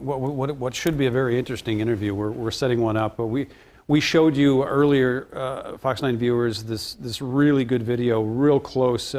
what should be a very interesting interview. We're setting one up, but we showed you earlier, Fox 9 viewers, this really good video, real close.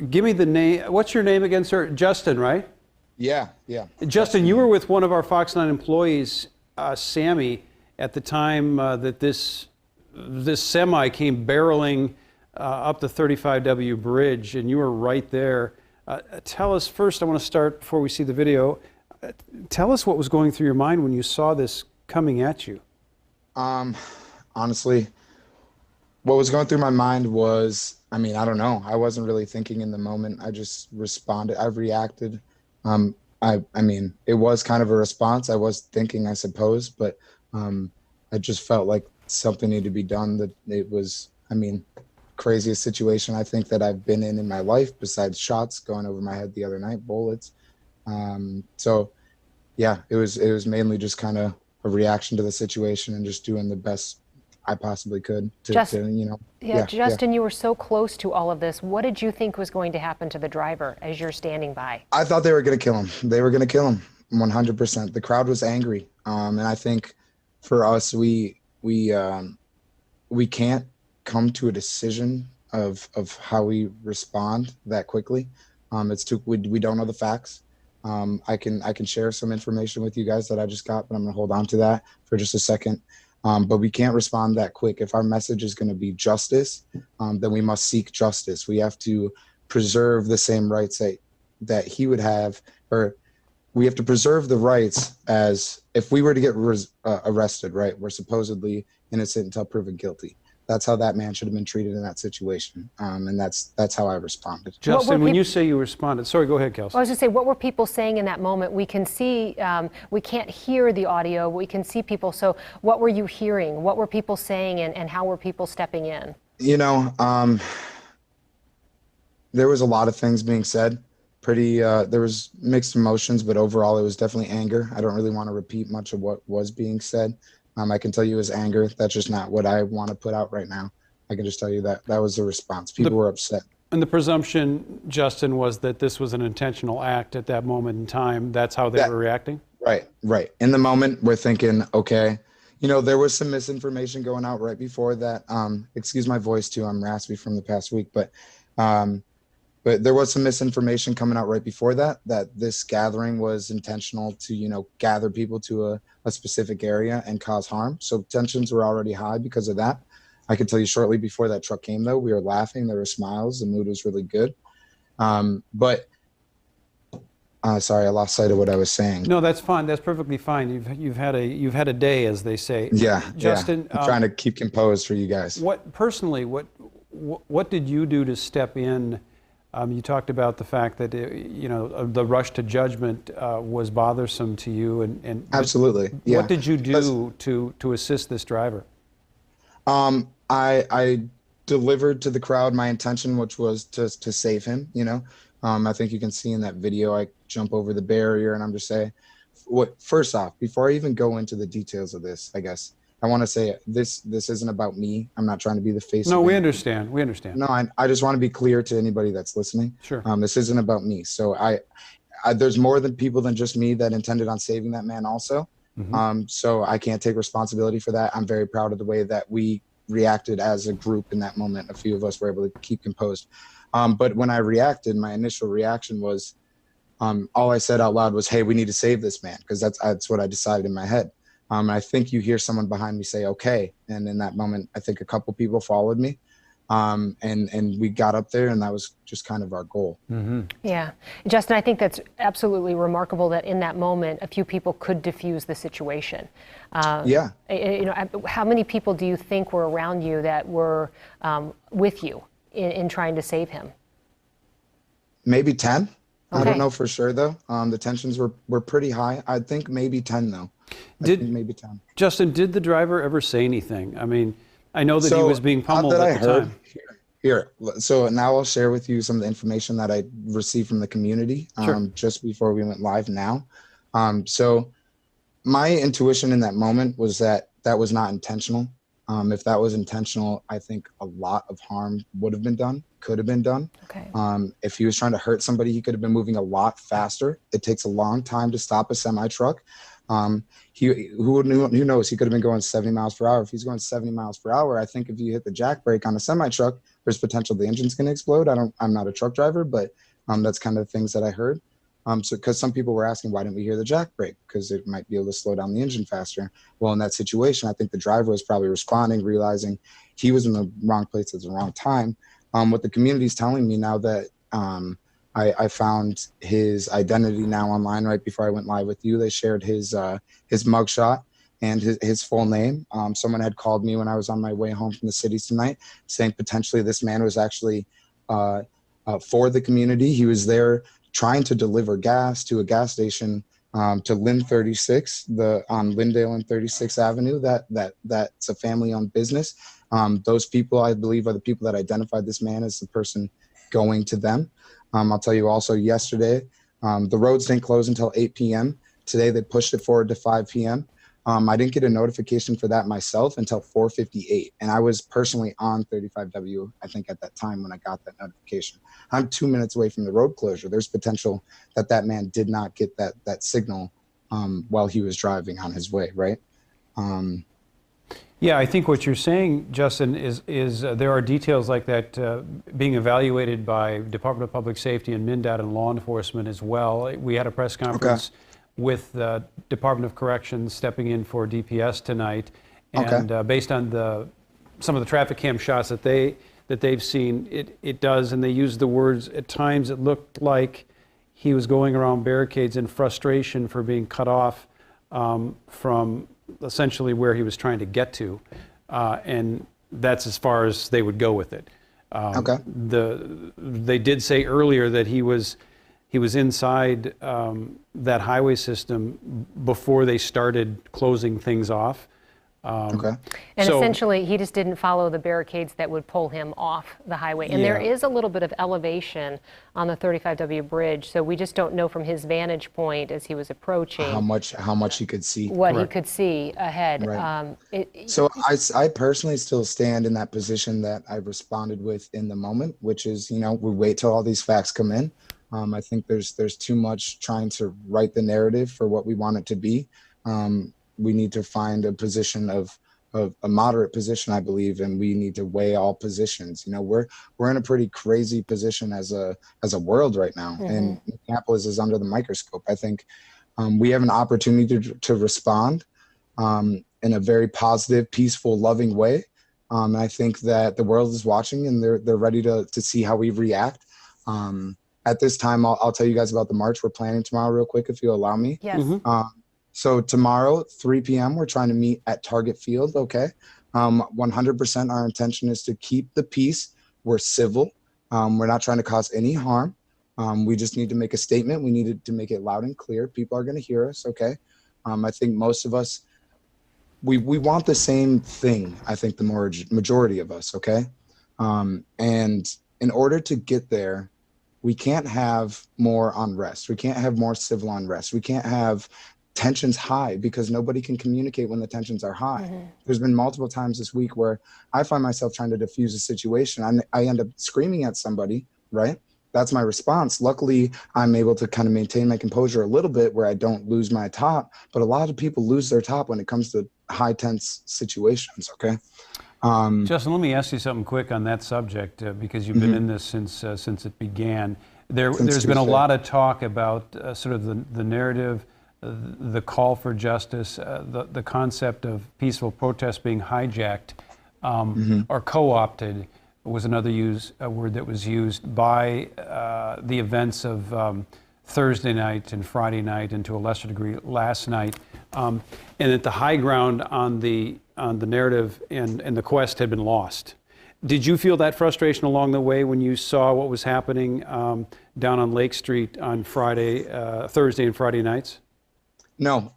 Give me the name. What's your name again, sir? Justin, right? Yeah. Justin, you were with one of our Fox 9 employees, Sammy, at the time that this semi came barreling up the 35W bridge, and you were right there. Tell us first, I want to start before we see the video, tell us what was going through your mind when you saw this coming at you. Honestly, what was going through my mind was, I don't know. I wasn't really thinking in the moment. I just responded. I reacted. It was kind of a response. I was thinking, I suppose, but I just felt like something needed to be done. That it was, craziest situation I think that I've been in my life, besides shots going over my head the other night, bullets. So yeah, it was mainly just kind of a reaction to the situation and just doing the best I possibly could to Justin, you were so close to all of this. What did you think was going to happen to the driver as you're standing by? I thought they were going to kill him. They were going to kill him 100%. The crowd was angry. And I think for us, we can't come to a decision of how we respond that quickly. We don't know the facts. I can share some information with you guys that I just got, but I'm gonna hold on to that for just a second. But we can't respond that quick. If our message is gonna be justice, then we must seek justice. We have to preserve the same rights that he would have, or we have to preserve the rights as if we were to get arrested, right? We're supposedly innocent until proven guilty. That's how that man should have been treated in that situation. And that's how I responded. Justin, when you say you responded, sorry, go ahead, Kelsey. I was just saying, what were people saying in that moment? We can see, we can't hear the audio, we can see people. So what were you hearing? What were people saying, and how were people stepping in? There was a lot of things being said. There was mixed emotions, but overall it was definitely anger. I don't really want to repeat much of what was being said. I can tell you it was anger. That's just not what I want to put out right now. I can just tell you that was the response. People were upset. And the presumption, Justin, was that this was an intentional act at that moment in time. That's how they were reacting? Right. In the moment, we're thinking, okay, there was some misinformation going out right before that. Excuse my voice too, I'm raspy from the past week, but there was some misinformation coming out right before that this gathering was intentional to, gather people to a specific area and cause harm. So tensions were already high because of that. I can tell you shortly before that truck came, though, we were laughing. There were smiles. The mood was really good. Sorry, I lost sight of what I was saying. No, that's fine. That's perfectly fine. You've had a day, as they say. Yeah, Justin, I'm trying to keep composed for you guys. What did you do to step in? You talked about the fact that the rush to judgment was bothersome to you, and absolutely. Yeah. What did you do to assist this driver? I delivered to the crowd my intention, which was to save him. I think you can see in that video I jump over the barrier, and I'm just saying, first off, before I even go into the details of this, I guess I want to say this isn't about me. I'm not trying to be the face. No, we understand. We understand. No, I just want to be clear to anybody that's listening. Sure. This isn't about me. So I there's more than people than just me that intended on saving that man also. Mm-hmm. So I can't take responsibility for that. I'm very proud of the way that we reacted as a group in that moment. A few of us were able to keep composed. But when I reacted, my initial reaction was, all I said out loud was, "Hey, we need to save this man," because that's what I decided in my head. I think you hear someone behind me say, "Okay." And in that moment, I think a couple people followed me. And we got up there, and that was just kind of our goal. Mm-hmm. Yeah. Justin, I think that's absolutely remarkable that in that moment, a few people could diffuse the situation. Yeah. How many people do you think were around you that were with you in trying to save him? Maybe 10. Okay. I don't know for sure, though. The tensions were pretty high. I think maybe 10, though. Maybe 10. Justin, did the driver ever say anything? I mean, I know that he was being pummeled at the time. Here. So now I'll share with you some of the information that I received from the community just before we went live now. So my intuition in that moment was that was not intentional. If that was intentional, I think a lot of harm would have been done, could have been done. Okay. If he was trying to hurt somebody, he could have been moving a lot faster. It takes a long time to stop a semi truck. Who knows? He could have been going 70 miles per hour. If he's going 70 miles per hour, I think if you hit the jack brake on a semi truck, there's potential the engine's going to explode. I'm not a truck driver, but that's kind of things that I heard. So because some people were asking, why didn't we hear the jack brake? Because it might be able to slow down the engine faster. Well, in that situation, I think the driver was probably responding, realizing he was in the wrong place at the wrong time. What the community is telling me now that I found his identity now online right before I went live with you. They shared his mugshot and his full name. Someone had called me when I was on my way home from the cities tonight, saying potentially this man was actually for the community. He was there trying to deliver gas to a gas station to Lynn 36, on Lyndale and 36th Avenue. That's a family-owned business. Those people, I believe, are the people that identified this man as the person going to them. I'll tell you also yesterday, the roads didn't close until 8 p.m. Today, they pushed it forward to 5 p.m. I didn't get a notification for that myself until 4:58. And I was personally on 35W, I think, at that time when I got that notification. I'm 2 minutes away from the road closure. There's potential that man did not get that signal while he was driving on his way, right? Yeah, I think what you're saying, Justin, is there are details like that being evaluated by Department of Public Safety and MnDOT and law enforcement as well. We had a press conference with the Department of Corrections stepping in for DPS tonight, and based on some of the traffic cam shots that they've seen, it does, and they use the words, at times it looked like he was going around barricades in frustration for being cut off from essentially where he was trying to get to, and that's as far as they would go with it. They did say earlier that he was inside that highway system before they started closing things off. And essentially, he just didn't follow the barricades that would pull him off the highway. And there is a little bit of elevation on the 35W bridge, so we just don't know from his vantage point as he was approaching how much he could see. What he could see ahead. Right. So I personally still stand in that position that I responded with in the moment, which is, we wait till all these facts come in. I think there's too much trying to write the narrative for what we want it to be. We need to find a position of a moderate position, I believe, and we need to weigh all positions. We're in a pretty crazy position as a world right now, and Minneapolis is under the microscope. I think we have an opportunity to respond in a very positive, peaceful, loving way. I think that the world is watching, and they're ready to see how we react. At this time, I'll tell you guys about the march we're planning tomorrow real quick, if you allow me. Yes. So tomorrow, 3 p.m., we're trying to meet at Target Field, okay? 100% our intention is to keep the peace. We're civil. We're not trying to cause any harm. We just need to make a statement. We need to make it loud and clear. People are going to hear us, okay? I think most of us, we want the same thing, I think the majority of us, okay? And in order to get there, we can't have more unrest. We can't have more civil unrest. We can't have tensions high, because nobody can communicate when the tensions are high. There's been multiple times this week where I find myself trying to diffuse a situation. I end up screaming at somebody, right? That's my response. Luckily, I'm able to kind of maintain my composure a little bit where I don't lose my top, but a lot of people lose their top when it comes to high tense situations, okay? Justin, let me ask you something quick on that subject, because you've been in this since it began. There's been a lot of talk about sort of the narrative, the call for justice, the concept of peaceful protest being hijacked or co-opted was another word that was used by the events of Thursday night and Friday night, and to a lesser degree last night, and that the high ground on the narrative and the quest had been lost. Did you feel that frustration along the way when you saw what was happening down on Lake Street on Thursday and Friday nights? No,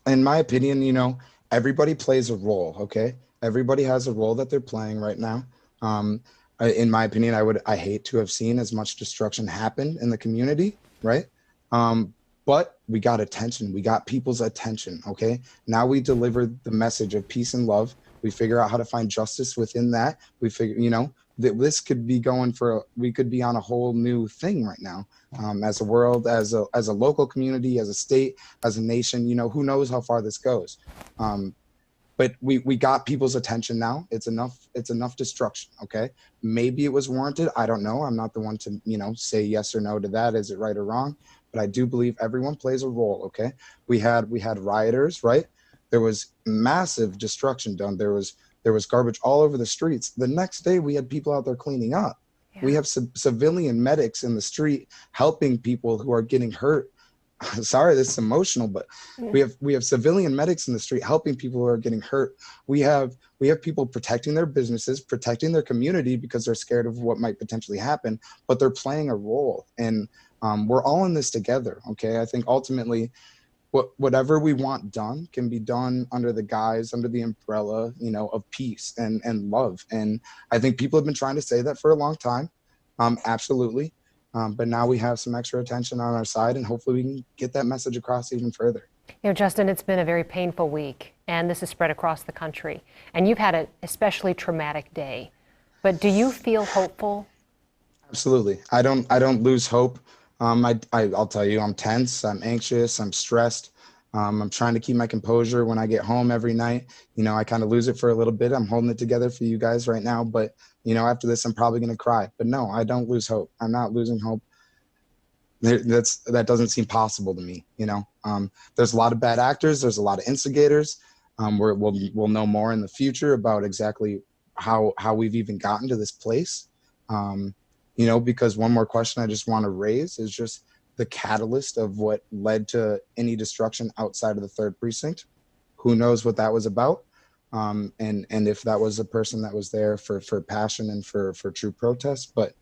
in my opinion, everybody plays a role, okay? Everybody has a role that they're playing right now. In my opinion, I hate to have seen as much destruction happen in the community, right? But we got attention. We got people's attention, okay? Now we delivered the message of peace and love. We figure out how to find justice within that. We figure, you know, that this could be going for, we could be on a whole new thing right now, as a world, as a local community, as a state, as a nation. You know, who knows how far this goes. But we got people's attention now. It's enough destruction. Okay, maybe it was warranted. I don't know. I'm not the one to, you know, say yes or no to that. Is it right or wrong? But I do believe everyone plays a role. Okay, we had rioters, right? There was massive destruction done. There was garbage all over the streets. The next day we had people out there cleaning up. Yeah. We have civilian medics in the street helping people who are getting hurt. Sorry, this is emotional, but we have civilian medics in the street helping people who are getting hurt. We have people protecting their businesses, protecting their community because they're scared of what might potentially happen, but they're playing a role. And we're all in this together. Okay, I think ultimately whatever we want done can be done under the guise, under the umbrella, you know, of peace and love. And I think people have been trying to say that for a long time. Absolutely. But now we have some extra attention on our side, and hopefully we can get that message across even further. You know, Justin, it's been a very painful week, and this is spread across the country. And you've had an especially traumatic day. But do you feel hopeful? Absolutely. I don't lose hope. I'll tell you, I'm tense, I'm anxious, I'm stressed. I'm trying to keep my composure when I get home every night. You know, I kind of lose it for a little bit. I'm holding it together for you guys right now, but you know, after this, I'm probably going to cry. But no, I don't lose hope. I'm not losing hope. That doesn't seem possible to me. You know, there's a lot of bad actors. There's a lot of instigators. We'll know more in the future about exactly how we've even gotten to this place. You know, because one more question I just want to raise is just the catalyst of what led to any destruction outside of the 3rd precinct. Who knows what that was about? And if that was a person that was there for passion and for true protest. But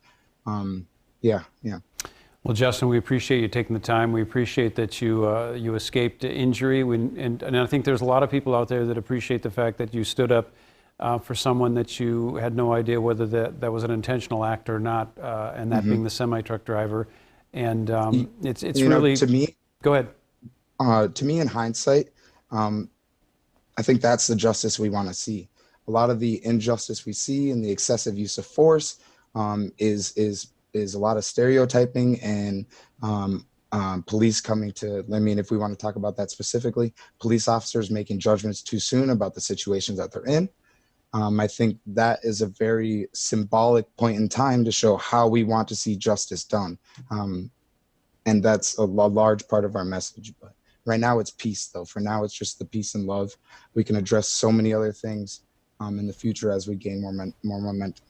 yeah. Well, Justin, we appreciate you taking the time. We appreciate that you escaped injury. And I think there's a lot of people out there that appreciate the fact that you stood up for someone that you had no idea whether that was an intentional act or not, and that being the semi-truck driver. And it's really, know, to me. Go ahead. To me, in hindsight, I think that's the justice we want to see. A lot of the injustice we see and the excessive use of force is a lot of stereotyping and police coming to, I mean, if we want to talk about that specifically, police officers making judgments too soon about the situations that they're in. I think that is a very symbolic point in time to show how we want to see justice done. And that's a large part of our message. But right now it's peace, though. For now, it's just the peace and love. We can address so many other things in the future as we gain more momentum.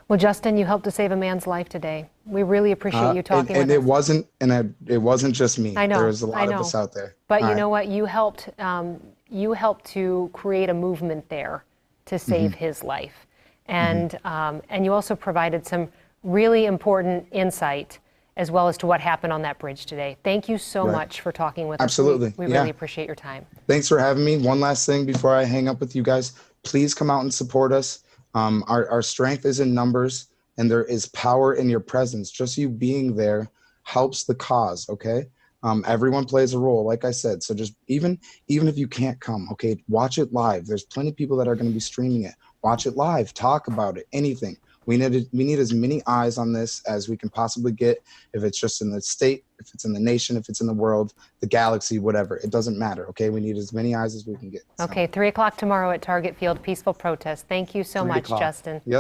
Well, Justin, you helped to save a man's life today. We really appreciate you talking with us. It wasn't just me. I know. There was a lot of us out there. But you know what? You helped to create a movement there to save his life. And you also provided some really important insight as well as to what happened on that bridge today. Thank you so much for talking with us. Absolutely. We really appreciate your time. Thanks for having me. One last thing before I hang up with you guys. Please come out and support us. Our strength is in numbers, and there is power in your presence. Just you being there helps the cause, okay? Everyone plays a role, like I said. So just even if you can't come, okay, watch it live. There's plenty of people that are going to be streaming it. Watch it live. Talk about it. Anything. We need as many eyes on this as we can possibly get. If it's just in the state, if it's in the nation, if it's in the world, the galaxy, whatever. It doesn't matter. Okay, we need as many eyes as we can get. Okay, 3 o'clock tomorrow at Target Field, peaceful protest. Thank you so much, Justin. Yep.